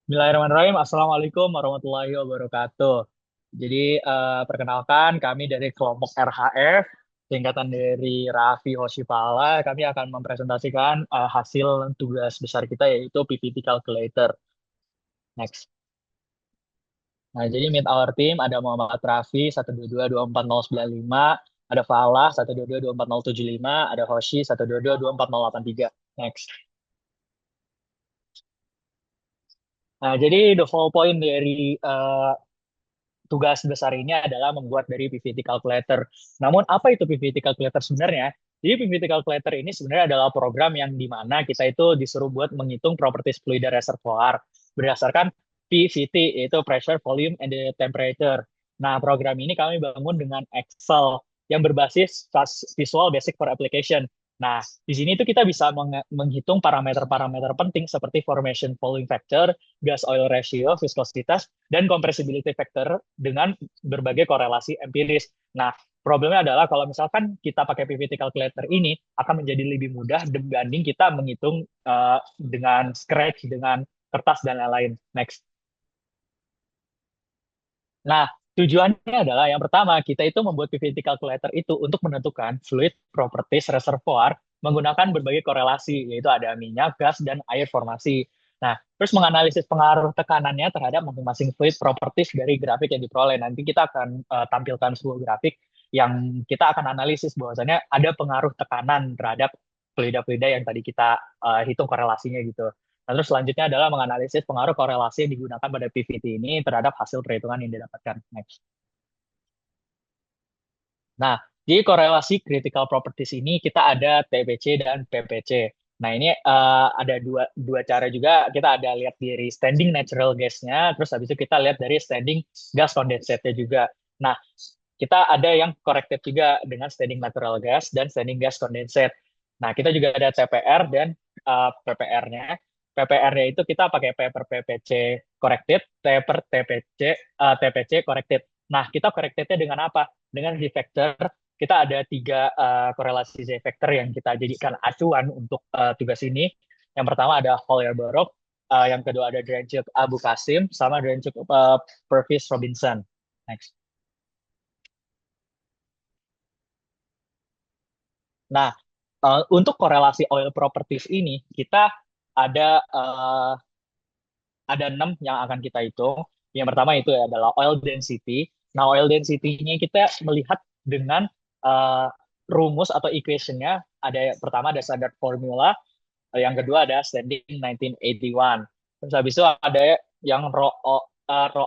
Bismillahirrahmanirrahim. Assalamualaikum warahmatullahi wabarakatuh. Jadi, perkenalkan kami dari kelompok RHF, singkatan dari Raffi Hoshifala. Kami akan mempresentasikan hasil tugas besar kita yaitu PPT Calculator. Next. Nah, jadi meet our team ada Muhammad Raffi 122249095, ada Falah 122247075, ada Hoshi 122248083. Next. Nah, jadi the whole point dari tugas besar ini adalah membuat dari PVT Calculator. Namun apa itu PVT Calculator sebenarnya? Jadi PVT Calculator ini sebenarnya adalah program yang di mana kita itu disuruh buat menghitung properties fluid reservoir berdasarkan PVT, yaitu pressure, volume, and the temperature. Nah, program ini kami bangun dengan Excel yang berbasis Visual Basic for Application. Nah, di sini itu kita bisa menghitung parameter-parameter penting seperti formation volume factor, gas oil ratio, viskositas, dan compressibility factor dengan berbagai korelasi empiris. Nah, problemnya adalah kalau misalkan kita pakai PVT calculator ini akan menjadi lebih mudah dibanding kita menghitung dengan Scratch, dengan kertas dan lain-lain. Next. Nah, tujuannya adalah yang pertama, kita itu membuat PVT calculator itu untuk menentukan fluid properties reservoir menggunakan berbagai korelasi, yaitu ada minyak, gas, dan air formasi. Nah, terus menganalisis pengaruh tekanannya terhadap masing-masing fluid properties dari grafik yang diperoleh. Nanti kita akan tampilkan sebuah grafik yang kita akan analisis bahwasannya ada pengaruh tekanan terhadap fluida-fluida yang tadi kita hitung korelasinya gitu. Nah, terus selanjutnya adalah menganalisis pengaruh korelasi yang digunakan pada PVT ini terhadap hasil perhitungan yang didapatkan. Next. Nah, di korelasi critical properties ini kita ada TPC dan PPC. Nah, ini ada dua cara juga. Kita ada lihat dari standing natural gas-nya, terus habis itu kita lihat dari standing gas condensate-nya juga. Nah, kita ada yang corrected juga dengan standing natural gas dan standing gas condensate. Nah, kita juga ada TPR dan PPR-nya. PPR-nya itu kita pakai paper PPC corrected, paper TPC, TPC corrected. Nah, kita corrected-nya dengan apa? Dengan Z-factor. Kita ada tiga korelasi Z-factor yang kita jadikan acuan untuk tugas ini. Yang pertama ada Holyer-Barok, yang kedua ada Drenchuk Abu Kasim, sama Drenchuk Purvis Robinson. Next. Nah, untuk korelasi oil properties ini, kita ada ada 6 yang akan kita hitung. Yang pertama itu adalah oil density. Nah, oil density-nya kita melihat dengan uh, rumus atau equation-nya. Pertama ada standard formula, yang kedua ada standing 1981. Terus habis itu ada yang raw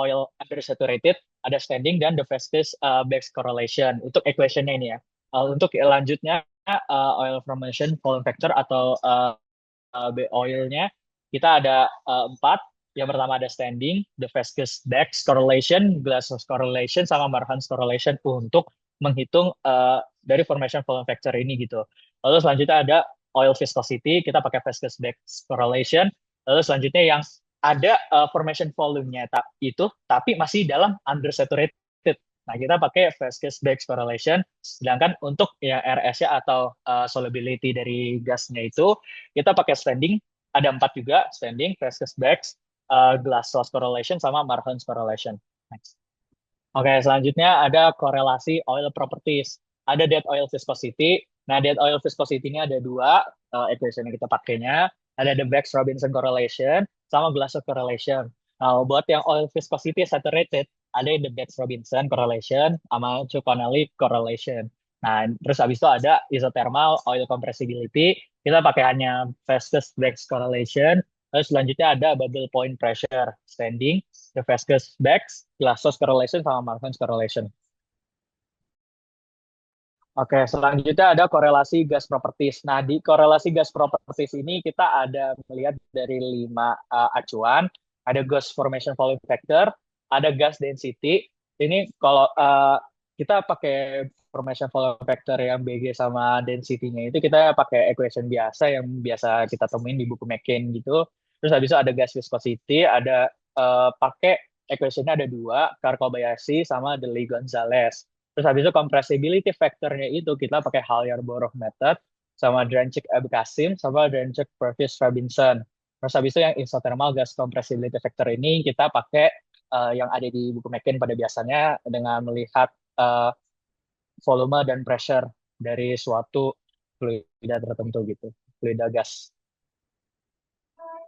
oil undersaturated, ada standing dan the fastest Bax correlation. Untuk equation-nya ini ya. Untuk lanjutnya oil formation volume factor atau oilnya kita ada empat. Yang pertama ada standing, the viscous Bax correlation, Glashow correlation, sama Marhan's correlation untuk menghitung dari formation volume factor ini gitu. Lalu selanjutnya ada oil viscosity, kita pakai viscous Bax correlation. Lalu selanjutnya yang ada formation volume-nya itu, tapi masih dalam undersaturated. Nah, kita pakai viscous Bax correlation. Sedangkan untuk ya RS-nya atau solubility dari gasnya itu, kita pakai standing, ada empat juga, standing, viscous Bax, Glashow correlation, sama Marhan's correlation. Next. Oke, selanjutnya ada korelasi oil properties. Ada dead oil viscosity. Nah, dead oil viscosity ini ada dua equation yang kita pakainya. Ada the Bax-Robinson correlation sama Glashow correlation. Nah, buat yang oil viscosity saturated, ada the Bax-Robinson correlation sama Connelly correlation. Nah, terus habis itu ada isothermal oil compressibility. Kita pakai hanya viscous Bax correlation. Terus selanjutnya ada bubble point pressure standing, the viscous Bax, Glashow correlation, sama Markman's correlation. Oke, selanjutnya ada korelasi gas properties. Nah, di korelasi gas properties ini kita ada melihat dari 5 acuan. Ada gas formation volume factor, ada gas density. Ini kalau kita pakai formation volume factor yang BG sama density-nya itu kita pakai equation biasa yang biasa kita temuin di buku McCain gitu. Terus habis itu ada gas viscosity, ada pakai equation-nya ada dua, Carr-Kobayashi sama Deli-Gonzalez. Terus habis itu compressibility factor-nya itu kita pakai Halyard-Bourque method sama Drenchik Abkasim sama Drenchik Purvis Robinson. Terus habis itu yang isothermal gas compressibility factor ini kita pakai yang ada di buku McKean pada biasanya dengan melihat eh, volume dan pressure dari suatu fluida tertentu gitu, fluida gas.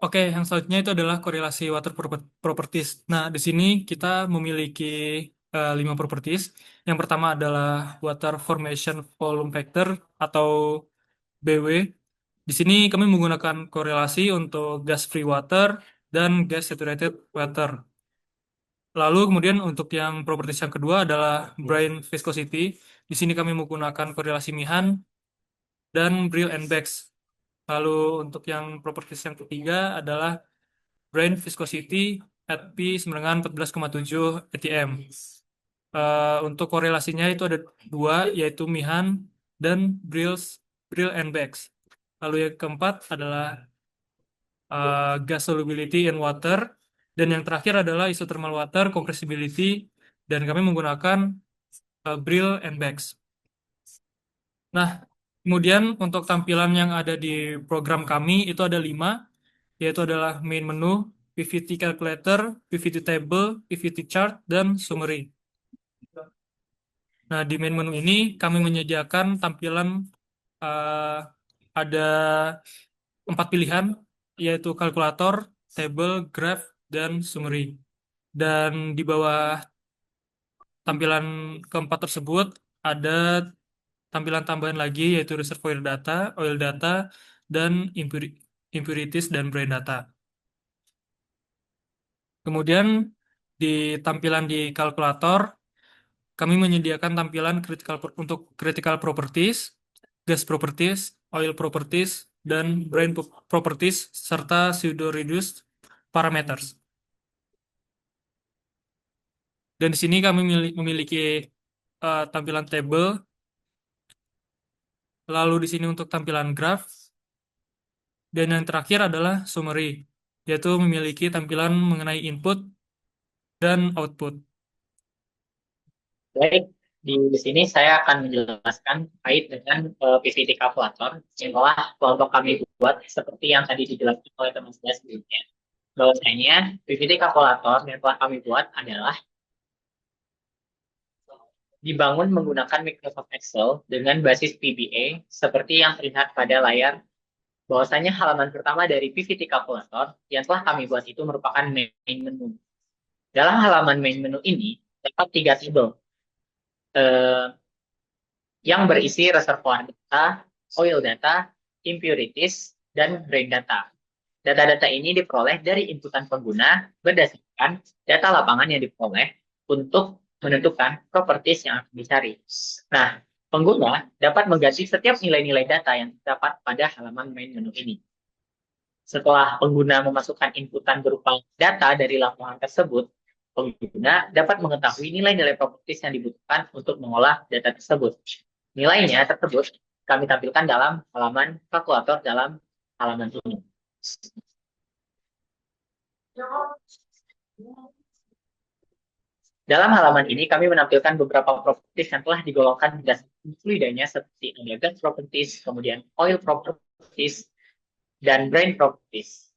Oke, yang selanjutnya itu adalah korelasi water properties. Nah, di sini kita memiliki 5 properties. Yang pertama adalah water formation volume factor atau BW. Di sini kami menggunakan korelasi untuk gas free water dan gas saturated water. Lalu kemudian untuk yang properties yang kedua adalah brine viscosity. Di sini kami menggunakan korelasi Mihan dan Brill and Bax. Lalu untuk yang properties yang ketiga adalah brine viscosity at P 914,7 atm. Untuk korelasinya itu ada dua, yaitu Mihan dan Brill and Bax. Lalu yang keempat adalah gas solubility in water, dan yang terakhir adalah isothermal water compressibility, dan kami menggunakan Brill and Bax. Nah, kemudian untuk tampilan yang ada di program kami itu ada 5, yaitu adalah main menu, PVT calculator, PVT table, PVT chart, dan summary. Nah, di main menu ini kami menyediakan tampilan eh, ada 4 pilihan, yaitu kalkulator, table, graph, dan summary. Dan di bawah tampilan keempat tersebut ada tampilan tambahan lagi, yaitu reservoir data, oil data, dan impurities dan brine data. Kemudian di tampilan di kalkulator, kami menyediakan tampilan untuk critical properties, gas properties, oil properties, dan brine properties, serta pseudo-reduced parameters. Dan di sini kami memiliki tampilan table, lalu di sini untuk tampilan graph, dan yang terakhir adalah summary, yaitu memiliki tampilan mengenai input dan output. Baik, di sini saya akan menjelaskan terkait dengan PVT kalkulator yang telah kelompok kami buat seperti yang tadi dijelaskan oleh teman saya sebelumnya. Bahwasanya PVT kalkulator yang telah kami buat adalah dibangun menggunakan Microsoft Excel dengan basis VBA seperti yang terlihat pada layar. Bahwasanya halaman pertama dari PVT kalkulator yang telah kami buat itu merupakan main menu. Dalam halaman main menu ini terdapat 3 tabel yang berisi reservoir data, oil data, impurities, dan drain data. Data-data ini diperoleh dari inputan pengguna berdasarkan data lapangan yang diperoleh untuk menentukan properties yang akan dicari. Nah, pengguna dapat mengganti setiap nilai-nilai data yang terdapat pada halaman main menu ini. Setelah pengguna memasukkan inputan berupa data dari lapangan tersebut, pengguna dapat mengetahui nilai-nilai properties yang dibutuhkan untuk mengolah data tersebut. Nilainya tersebut kami tampilkan dalam halaman kalkulator dalam halaman ini. Dalam halaman ini kami menampilkan beberapa properties yang telah digolongkan berdasarkan fluidanya seperti ada gas properties, kemudian oil properties, dan brine properties.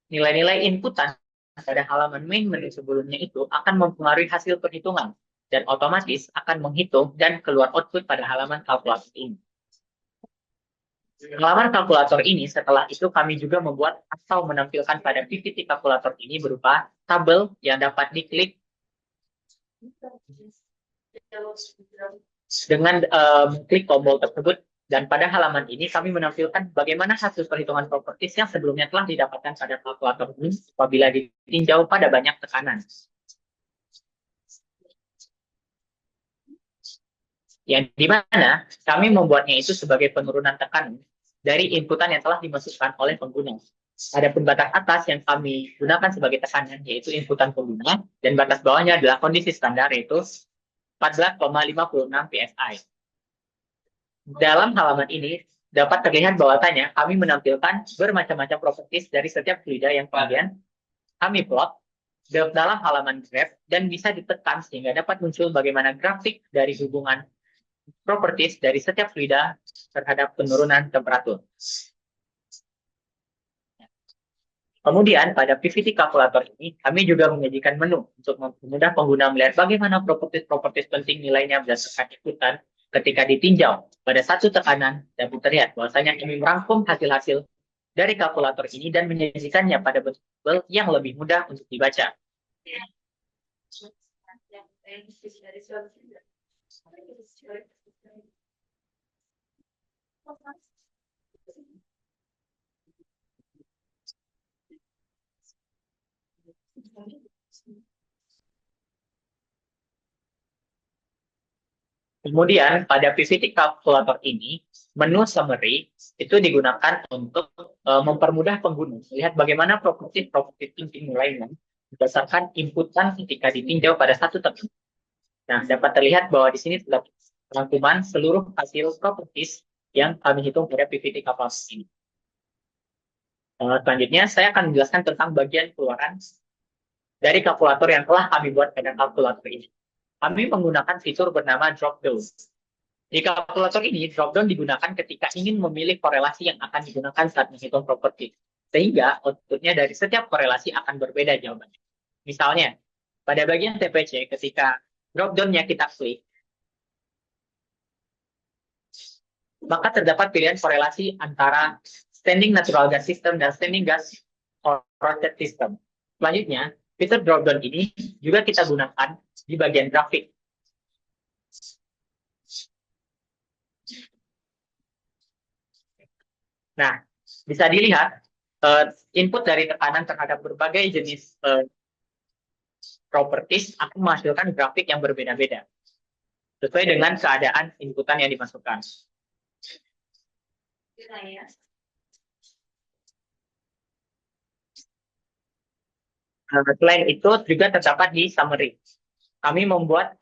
Nilai-nilai inputan pada halaman main menu sebelumnya itu akan mempengaruhi hasil perhitungan dan otomatis akan menghitung dan keluar output pada halaman kalkulator ini. Halaman kalkulator ini setelah itu kami juga membuat atau menampilkan pada PVT kalkulator ini berupa tabel yang dapat diklik dengan klik tombol tersebut, dan pada halaman ini kami menampilkan bagaimana hasil perhitungan properties yang sebelumnya telah didapatkan pada kalkulator ini apabila ditinjau pada banyak tekanan. Yang dimana kami membuatnya itu sebagai penurunan tekanan dari inputan yang telah dimasukkan oleh pengguna. Adapun batas atas yang kami gunakan sebagai tekanan yaitu inputan pengguna, dan batas bawahnya adalah kondisi standar yaitu 14,56 psi. Dalam halaman ini dapat terlihat bahwasanya kami menampilkan bermacam-macam properties dari setiap fluida yang kemudian kami plot dalam halaman graph dan bisa ditekan sehingga dapat muncul bagaimana grafik dari hubungan properties dari setiap fluida terhadap penurunan temperatur. Kemudian pada PVT kalkulator ini, kami juga menyajikan menu untuk mempermudah pengguna melihat bagaimana propertis-propertis penting nilainya berdasarkan ikutan ketika ditinjau pada satu tekanan. Dapat terlihat bahwasanya kami merangkum hasil-hasil dari kalkulator ini dan menyajikannya pada bentuk tabel yang lebih mudah untuk dibaca. Kemudian pada PVT calculator ini, menu summary itu digunakan untuk mempermudah pengguna melihat bagaimana properti-properti penting lainnya berdasarkan inputan ketika ditinjau pada satu tekanan. Nah, dapat terlihat bahwa di sini terdapat rangkuman seluruh hasil properties yang kami hitung pada PVT calculator ini. Selanjutnya, saya akan menjelaskan tentang bagian keluaran dari kalkulator yang telah kami buat pada kalkulator ini. Kami menggunakan fitur bernama drop-down. Di kalkulator ini, drop-down digunakan ketika ingin memilih korelasi yang akan digunakan saat menghitung properti. Sehingga outputnya dari setiap korelasi akan berbeda jawabannya. Misalnya, pada bagian TPC, ketika drop-down-nya kita klik, maka terdapat pilihan korelasi antara standing natural gas system dan standing gas prostate system. Selanjutnya, fitur drop-down ini juga kita gunakan di bagian grafik. Nah, bisa dilihat input dari tekanan terhadap berbagai jenis properties akan menghasilkan grafik yang berbeda-beda sesuai dengan keadaan inputan yang dimasukkan. Selain itu juga terdapat di summary. Kami membuat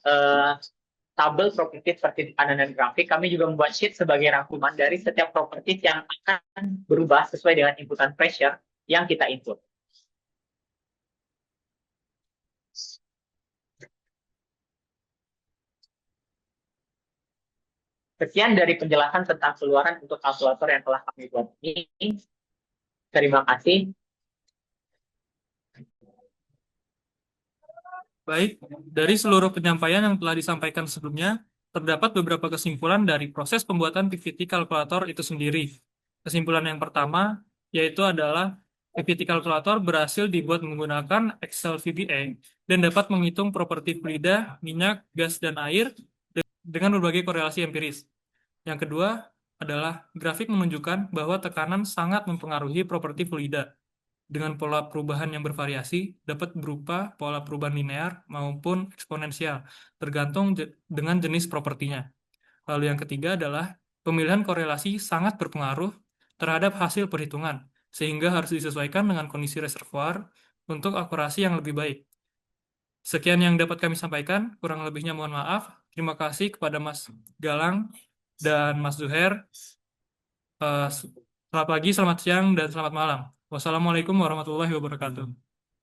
tabel properties seperti tekanan dan grafik. Kami juga membuat sheet sebagai rangkuman dari setiap properties yang akan berubah sesuai dengan inputan pressure yang kita input. Sekian dari penjelasan tentang keluaran untuk kalkulator yang telah kami buat ini. Terima kasih. Baik, dari seluruh penyampaian yang telah disampaikan sebelumnya, terdapat beberapa kesimpulan dari proses pembuatan PVT kalkulator itu sendiri. Kesimpulan yang pertama yaitu adalah PVT kalkulator berhasil dibuat menggunakan Excel VBA dan dapat menghitung properti fluida, minyak, gas, dan air dengan berbagai korelasi empiris. Yang kedua adalah grafik menunjukkan bahwa tekanan sangat mempengaruhi properti fluida. Dengan pola perubahan yang bervariasi, dapat berupa pola perubahan linear maupun eksponensial, tergantung dengan jenis propertinya. Lalu yang ketiga adalah pemilihan korelasi sangat berpengaruh terhadap hasil perhitungan, sehingga harus disesuaikan dengan kondisi reservoir untuk akurasi yang lebih baik. Sekian yang dapat kami sampaikan, kurang lebihnya mohon maaf. Terima kasih kepada Mas Galang dan Mas Zuher. Selamat pagi, selamat siang, dan selamat malam. Wassalamualaikum warahmatullahi wabarakatuh.